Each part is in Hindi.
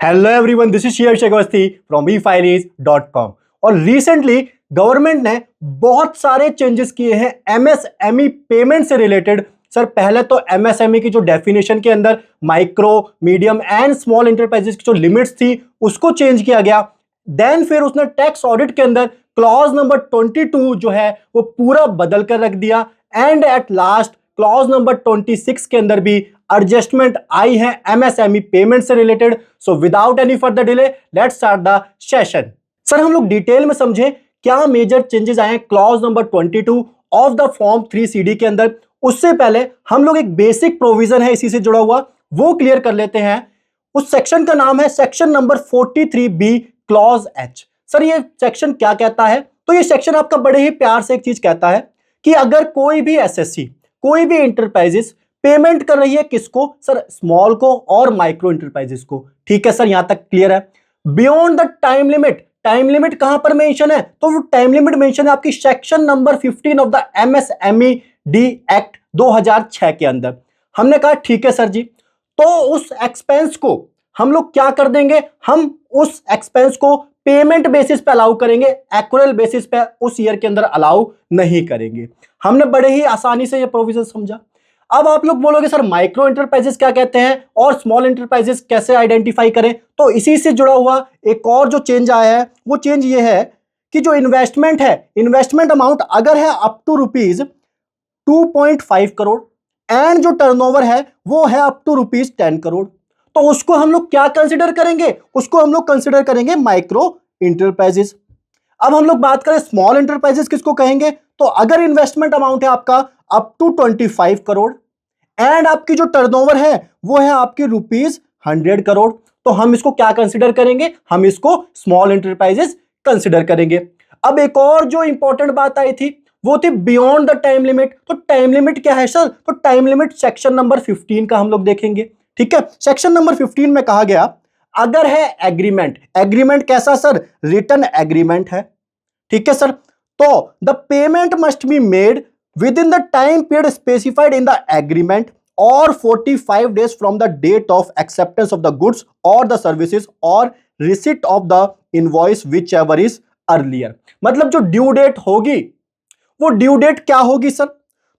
हेलो एवरीवन, दिस इज शेयर शेखवस्थी फ्रॉम efiles.com। और रिसेंटली गवर्नमेंट ने बहुत सारे चेंजेस किए हैं एमएसएमई पेमेंट से रिलेटेड। सर पहले तो एमएसएमई की जो डेफिनेशन के अंदर micro medium and small enterprises की जो लिमिट्स थी उसको चेंज किया गया। देन फिर उसने टैक्स ऑडिट के अंदर क्लॉज नंबर 22 जो है वो पूरा बदल कर रख दिया। And at last clause number 26 के अंदर भी एडजस्टमेंट आई है एमएसएमई पेमेंट से related. So without any further delay let's start the session. Sir हम लोग डिटेल में समझें क्या मेजर चेंजेस आए हैं clause number 22 of the form 3CD के अंदर। उससे पहले हम लोग एक बेसिक प्रोविजन है इसी से जुड़ा हुआ वो क्लियर कर लेते हैं। उस सेक्शन का नाम है section number 43B clause H. Sir ये सेक्शन क्या कहता है? तो ये सेक्शन आपका बड़े ही प्यार से एक चीज कहता है कि अगर कोई भी एसएससी कोई भी इंटरप्राइजेस पेमेंट कर रही है किसको? सर स्मॉल को और माइक्रो इंटरप्राइजेस को। ठीक है सर, यहां तक क्लियर है। Beyond the time limit, time limit कहां पर मेंशन है? तो वो टाइम लिमिट मेंशन है आपकी section number 15 of the MSME D act 2006 के अंदर। हमने कहा ठीक है सर जी, तो उस एक्सपेंस को हम लोग क्या कर देंगे? हम उस एक्सपेंस को पेमेंट बेसिस पे अलाउ करेंगे, एक्रुअल बेसिस पे उस ईयर के अंदर अलाउ नहीं करेंगे। हमने बड़े ही आसानी से ये प्रोविजन समझा। अब आप लोग बोलोगे सर माइक्रो इंटरप्राइजेस क्या कहते हैं और स्मॉल इंटरप्राइजेस कैसे आइडेंटिफाई करें? तो इसी से जुड़ा हुआ एक और जो चेंज आया है वो चेंज ये है कि जो इन्वेस्टमेंट है, इन्वेस्टमेंट अमाउंट अगर है up to rupees 2.5 crore and जो टर्नओवर है वो है अप टू रुपीज 10 करोड़, तो उसको हम लोग क्या कंसिडर करेंगे? उसको हम लोग कंसिडर करेंगे माइक्रो इंटरप्राइजेस। अब हम लोग बात करें स्मॉल इंटरप्राइजेस किसको कहेंगे? तो अगर इन्वेस्टमेंट अमाउंट है आपका अप टू 25 करोड़ एंड आपकी जो टर्नओवर है वो है आपकी रुपीज 100 करोड़, तो हम इसको क्या कंसिडर करेंगे? हम इसको स्मॉल इंटरप्राइजेस कंसिडर करेंगे। अब एक और जो इंपॉर्टेंट बात आई थी वो थी बियॉन्ड द टाइम लिमिट। तो टाइम लिमिट क्या है सर? तो टाइम लिमिट सेक्शन नंबर 15 का हम लोग देखेंगे। ठीक है, सेक्शन नंबर 15 में कहा गया अगर है एग्रीमेंट, एग्रीमेंट कैसा सर? रिटन एग्रीमेंट है। ठीक है सर, तो the payment must be made within the time period specified in the agreement और 45 days from the date of acceptance of the goods और द सर्विसेज और receipt of the invoice whichever is earlier. मतलब जो ड्यू डेट होगी वो ड्यू डेट क्या होगी सर?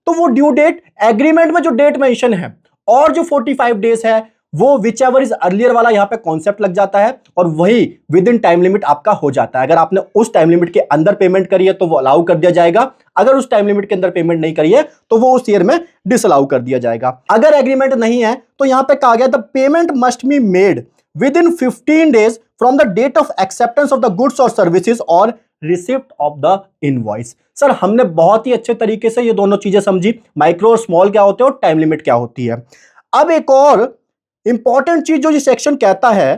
तो वो ड्यू डेट एग्रीमेंट में जो डेट मेंशन है और जो 45 डेज है वो विच एवर इज अर्लियर वाला यहां पे कॉन्सेप्ट लग जाता है और वही विद इन टाइम लिमिट आपका हो जाता है। अगर आपने उस टाइम लिमिट के अंदर पेमेंट करी है तो वो अलाउ कर दिया जाएगा, अगर उस टाइम लिमिट के अंदर पेमेंट नहीं करी है तो वो उस ईयर में डिसअलाउ कर दिया जाएगा। अगर एग्रीमेंट नहीं है तो यहां पे कहा गया the payment must be made within 15 days from the date of acceptance of the goods और सर्विसेज और receipt of the invoice. Sir हमने बहुत ही अच्छे तरीके से ये दोनों चीजें समझी, माइक्रो और स्मॉल क्या होते हैं और टाइम लिमिट क्या होती है। अब एक और इंपॉर्टेंट चीज जो ये सेक्शन कहता है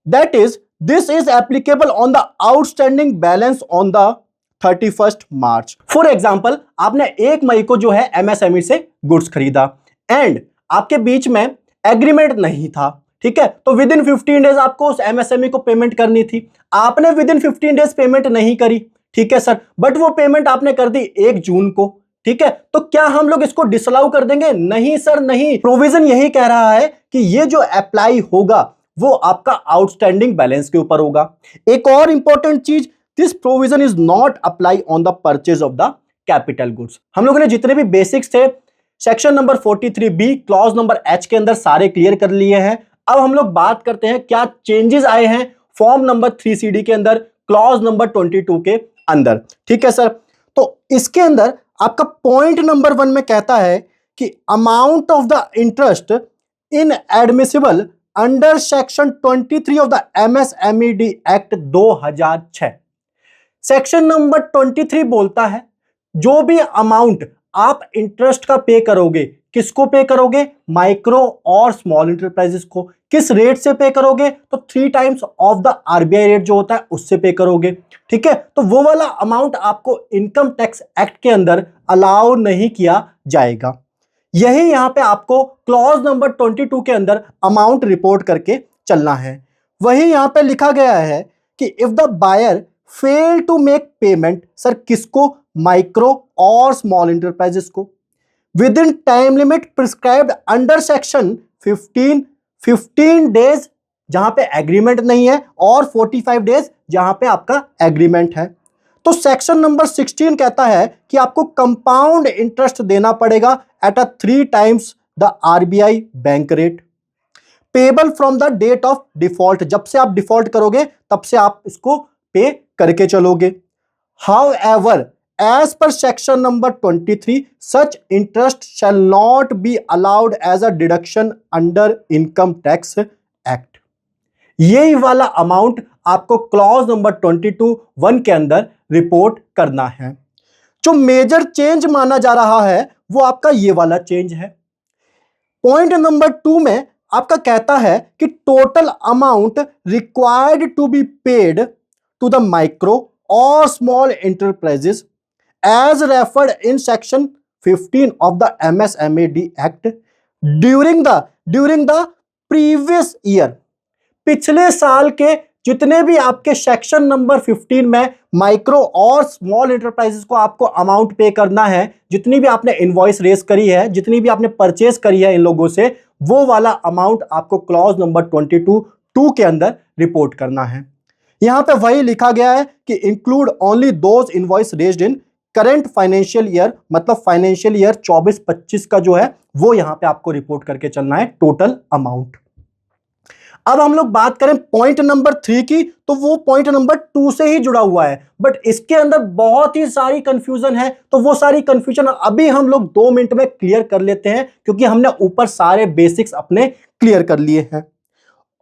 that is this is applicable on the outstanding balance on the 31st March. For example आपने 1 मई को जो है एमएसएमई से गुड्स खरीदा एंड आपके बीच में एग्रीमेंट नहीं था। ठीक है, तो विद इन 15 डेज आपको उस एमएसएमई को पेमेंट करनी थी, आपने विद इन 15 डेज पेमेंट नहीं करी। ठीक है सर, बट वो पेमेंट आपने कर दी 1 जून को। ठीक है, तो क्या हम लोग इसको डिसअलाउ कर देंगे? नहीं सर नहीं, प्रोविजन यही कह रहा है कि ये जो अप्लाई होगा वो आपका आउटस्टैंडिंग बैलेंस के ऊपर होगा। एक और इंपॉर्टेंट चीज, this provision is not apply on the purchase of the capital goods. हम लोगों ने जितने भी बेसिक्स थे section number 43B clause number H के अंदर सारे क्लियर कर लिए हैं। अब हम लोग बात करते हैं क्या चेंजेस आए हैं फॉर्म नंबर 3CD के अंदर क्लॉज नंबर 22 के अंदर। ठीक है सर, तो इसके अंदर आपका पॉइंट नंबर 1 में कहता है कि amount of the interest in admissible under section 23 of the MSMED act 2006। Section number 23 बोलता है जो भी अमाउंट आप इंटरेस्ट का पे करोगे, किसको पे करोगे? माइक्रो और स्मॉल इंटरप्राइजेस को। किस रेट से पे करोगे? तो 3 times of the RBI rate जो होता है उससे पे करोगे। ठीक है, तो वो वाला अमाउंट आपको इनकम टैक्स एक्ट के अंदर अलाउ नहीं किया जाएगा। यही यहां पे आपको क्लॉज नंबर 22 के अंदर अमाउंट रिपोर्ट करके चलना है। वही यहां पे लिखा गया है कि if the buyer fail to make payment, sir किसको? माइक्रो और स्मॉल इंटरप्राइजेस को, within time limit prescribed under section 15 days जहां पे एग्रीमेंट नहीं है और 45 डेज जहां पे आपका एग्रीमेंट है। तो सेक्शन नंबर 16 कहता है कि आपको कंपाउंड इंटरेस्ट देना पड़ेगा at a 3 times the RBI bank rate, payable from the date of default, जब से आप डिफॉल्ट करोगे तब से आप इसको पे करके चलोगे। However, as per section number 23, such interest shall not be allowed as a deduction under income tax act. यही वाला अमाउंट आपको क्लॉज नंबर 22(1) के अंदर रिपोर्ट करना है। जो मेजर चेंज माना जा रहा है वो आपका ये वाला चेंज है। पॉइंट नंबर 2 में आपका कहता है कि total amount required to be paid to the micro और small enterprises as referred in section 15 of the MSMED act during the previous year. पिछले साल के जितने भी आपके सेक्शन नंबर 15 में माइक्रो और स्मॉल एंटरप्राइजेस को आपको अमाउंट पे करना है, जितनी भी आपने इनवॉइस रेज करी है, जितनी भी आपने परचेस करी है इन लोगों से, वो वाला अमाउंट आपको क्लॉज नंबर 22(2) के अंदर रिपोर्ट करना है। यहां पे वही लिखा गया है कि include only those invoice raised in current financial year, मतलब फाइनेंशियल ईयर 24-25 का जो है वो यहां पे आपको रिपोर्ट करके चलना है टोटल अमाउंट। अब हम लोग बात करें पॉइंट नंबर 3 की, तो वो पॉइंट नंबर 2 से ही जुड़ा हुआ है, बट इसके अंदर बहुत ही सारी कंफ्यूजन है। तो वो सारी कंफ्यूजन अभी हम लोग 2 मिनट में क्लियर कर लेते हैं, क्योंकि हमने ऊपर सारे बेसिक्स अपने क्लियर कर लिए हैं।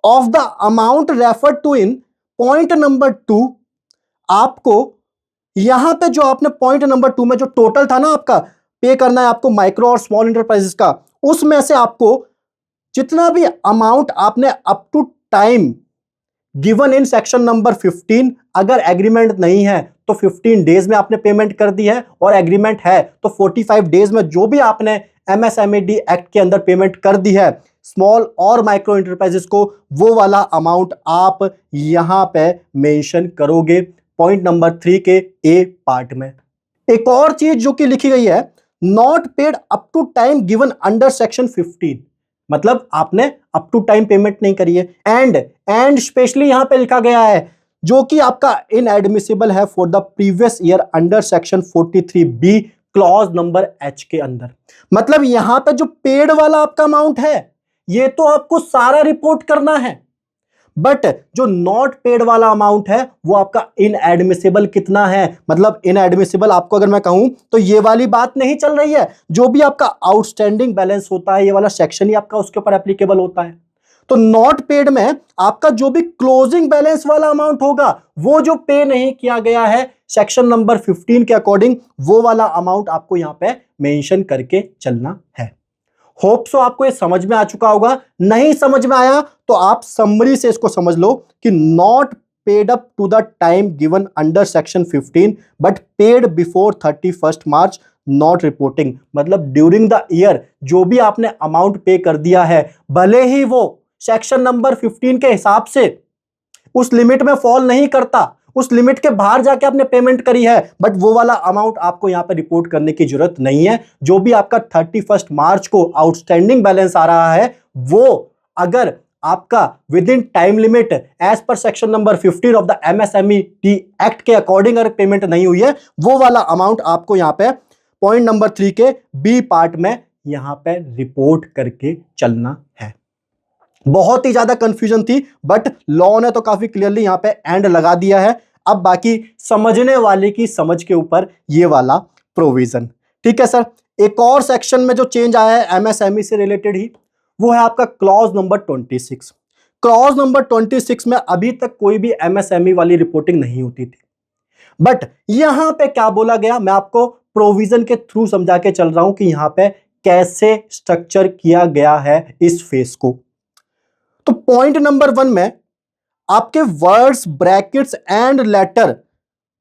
Of the amount referred to in point number 2, आपको यहां पे जो आपने पॉइंट नंबर 2 में जो टोटल था ना आपका पे करना है आपको माइक्रो और स्मॉल एंटरप्राइजेस का, उसमें से आपको जितना भी अमाउंट आपने up to time given in section number 15, अगर एग्रीमेंट नहीं है तो 15 डेज में आपने पेमेंट कर दी है, और एग्रीमेंट है तो 45 डेज में जो भी आपने MSMED एक्ट के अंदर पेमेंट कर दी है स्मॉल और माइक्रो एंटरप्राइजेस को, वो वाला अमाउंट आप यहां पे मेंशन करोगे पॉइंट नंबर 3 के ए पार्ट में। एक और चीज जो कि लिखी गई है, not paid up to time given under section 15, मतलब आपने अप टू टाइम पेमेंट नहीं करी है। एंड स्पेशली यहां पे लिखा गया है जो कि आपका इनएडमिसिबल है for the previous year under section 43B clause number H के अंदर। मतलब यहां पे जो पेड वाला आपका अमाउंट है ये तो आपको सारा रिपोर्ट करना है, बट जो नॉट पेड वाला अमाउंट है वो आपका इनएडमिसिबल कितना है, मतलब इनएडमिसिबल आपको अगर मैं कहूं तो ये वाली बात नहीं चल रही है। जो भी आपका आउटस्टैंडिंग बैलेंस होता है ये वाला सेक्शन ही आपका उसके ऊपर एप्लीकेबल होता है। तो नॉट पेड में आपका जो भी क्लोजिंग बैलेंस वाला अमाउंट होगा, वो जो पे नहीं किया गया है सेक्शन नंबर 15 के अकॉर्डिंग, वो वाला अमाउंट आपको यहां पे मेंशन करके चलना है। होप सो आपको ये समझ में आ चुका होगा। नहीं समझ में आया तो आप समरी से इसको समझ लो कि not paid up to the time given under section 15 but paid before 31 March not reporting, मतलब ड्यूरिंग द ईयर जो भी आपने अमाउंट पे कर दिया है, भले ही वो सेक्शन नंबर 15 के हिसाब से उस लिमिट में फॉल नहीं करता, उस लिमिट के बाहर जाके आपने पेमेंट करी है, बट वो वाला अमाउंट आपको यहां पे रिपोर्ट करने की जरूरत नहीं है। जो भी आपका 31 मार्च को आउटस्टैंडिंग बैलेंस आ रहा है, वो अगर आपका within time limit as per section number 15 of the MSMED act के अकॉर्डिंग अगर पेमेंट नहीं हुई है, वो वाला अमाउंट आपको यहां पे पॉइंट नंबर 3 के बी पार्ट में यहां पे रिपोर्ट करके चलना है। बहुत ही ज्यादा कंफ्यूजन थी, बट लॉ ने तो काफी क्लियरली यहां पे एंड लगा दिया है। अब बाकी समझने वाले की समझ के ऊपर ये वाला प्रोविजन। ठीक है सर, एक और सेक्शन में जो चेंज आया है MSME से रिलेटेड ही, वो है आपका क्लॉज नंबर 26। क्लॉज नंबर 26 में अभी तक कोई भी MSME वाली रिपोर्टिंग नहीं होती थी, बट यहां पे क्या बोला गया, मैं आपको प्रोविजन के थ्रू समझा के चल रहा हूं कि यहां पे कैसे स्ट्रक्चर किया गया है इस फेस को। तो पॉइंट नंबर 1 में आपके words, brackets and later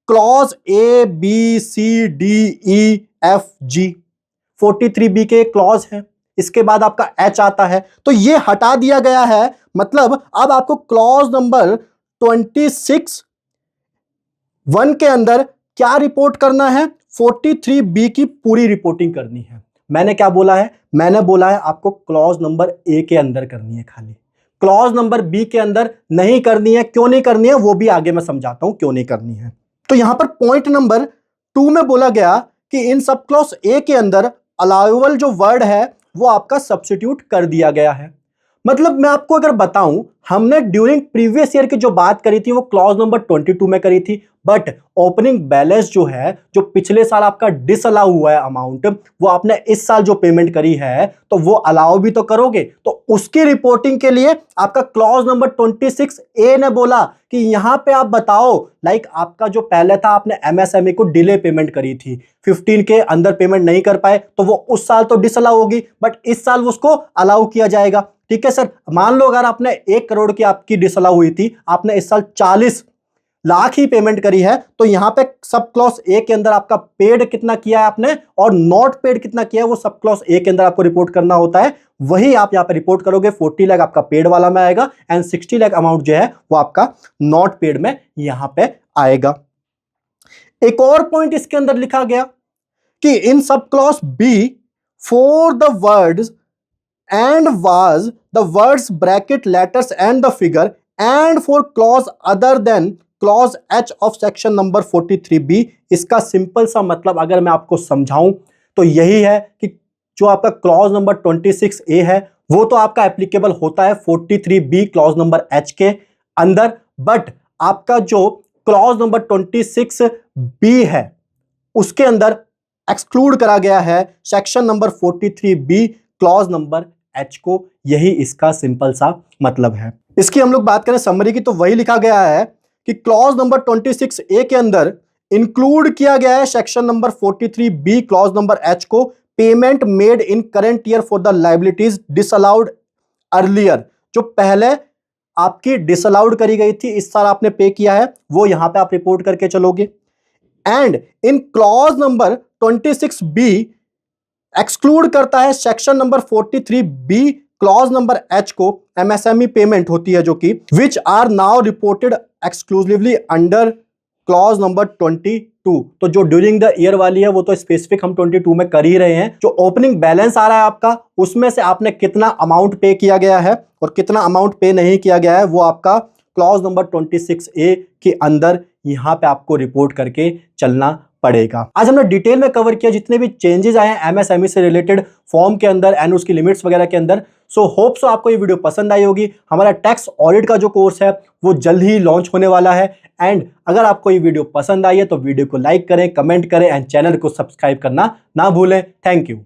clause ABCDEFG 43B के क्लॉज है, इसके बाद आपका H आता है, तो ये हटा दिया गया है। मतलब अब आपको क्लॉज नंबर 26(1) के अंदर क्या रिपोर्ट करना है, 43B की पूरी रिपोर्टिंग करनी है। मैंने क्या बोला है, मैंने बोला है आपको क्लॉज नंबर A के अंदर करनी है खाली। क्लॉज नंबर बी के अंदर नहीं करनी है। क्यों नहीं करनी है वो भी आगे मैं समझाता हूं क्यों नहीं करनी है। तो यहां पर पॉइंट नंबर 2 में बोला गया कि इन सब क्लॉज ए के अंदर अलाउएबल जो वर्ड है वो आपका सब्स्टिट्यूट कर दिया गया है। मतलब मैं आपको अगर बताऊं, हमने ड्यूरिंग प्रीवियस ईयर की जो बात करी थी वो क्लॉज नंबर 22 में करी थी, बट ओपनिंग बैलेंस जो है, जो पिछले साल आपका डिसअलाउ हुआ है अमाउंट, वो आपने इस साल जो पेमेंट करी है तो वो अलाउ भी तो करोगे। तो उसकी रिपोर्टिंग के लिए आपका क्लॉज नंबर 26A ने बोला कि यहां पे आप बताओ, लाइक आपका जो पहले था आपने एमएसएमई को डिले पेमेंट करी थी, 15 के अंदर पेमेंट नहीं कर पाए तो वो उस साल तो डिसअलाउ होगी, बट इस साल उसको अलाउ किया जाएगा। ठीक है सर, मान लो अगर आपने 1 करोड़ की आपकी डिसअलाउ हुई थी, आपने इस साल 40 लाख ही पेमेंट करी है, तो यहां पे सब क्लॉज ए के अंदर आपका पेड कितना किया है आपने और नॉट पेड कितना किया है वो सब क्लॉज ए के अंदर आपको रिपोर्ट करना होता है। वही आप यहां पे रिपोर्ट करोगे। 40 लाख आपका पेड वाला में आएगा एंड 60 लाख अमाउंट जो है वो आपका नॉट पेड में यहां पे आएगा। एक और पॉइंट इसके अंदर लिखा गया कि इन सब clause B for the words and was the words bracket letters and the figure and for clause other than clause H of section number 43B। इसका सिंपल सा मतलब अगर मैं आपको समझाऊं तो यही है कि जो आपका क्लॉज नंबर 26A है वो तो आपका एप्लीकेबल होता है 43B क्लॉज नंबर H के अंदर, बट आपका जो क्लॉज नंबर 26B है उसके अंदर एक्सक्लूड करा गया है section number 43B clause number H को। यही इसका सिंपल सा मतलब है। इसकी हम लोग बात करें समरी की तो वही लिखा गया है कि क्लॉज नंबर 26A के अंदर इंक्लूड किया गया है section number 43B clause number H को, payment made in current year for the liabilities disallowed earlier. जो पहले आपकी डिसअलाउड करी गई थी, इस साल आपने पे किया है, वो यहां पे आप रिपोर्ट करके चलोगे। And in clause number 26B exclude करता है section number 43B clause number H को, एमएसएमई पेमेंट होती है जो कि which are now reported exclusively under clause number 22। तो जो ड्यूरिंग द ईयर वाली है वो तो स्पेसिफिक हम 22 में कर ही रहे हैं। जो ओपनिंग बैलेंस आ रहा है आपका उसमें से आपने कितना अमाउंट पे किया गया है और कितना अमाउंट पे नहीं किया गया है वो आपका क्लॉज नंबर 26A के अंदर यहां पे आपको रिपोर्ट करके चलना पड़ेगा। आज हमने डिटेल में कवर किया जितने भी चेंजेस आए हैं एमएसएमई से रिलेटेड फॉर्म के अंदर एंड उसकी लिमिट्स वगैरह के अंदर। सो होप सो आपको ये वीडियो पसंद आई होगी। हमारा टैक्स ऑडिट का जो कोर्स है वो जल्द ही लॉन्च होने वाला है। एंड अगर आपको ये वीडियो पसंद आई है तो वीडियो को लाइक करें, कमेंट करें एंड चैनल को सब्सक्राइब करना ना भूलें। Thank you.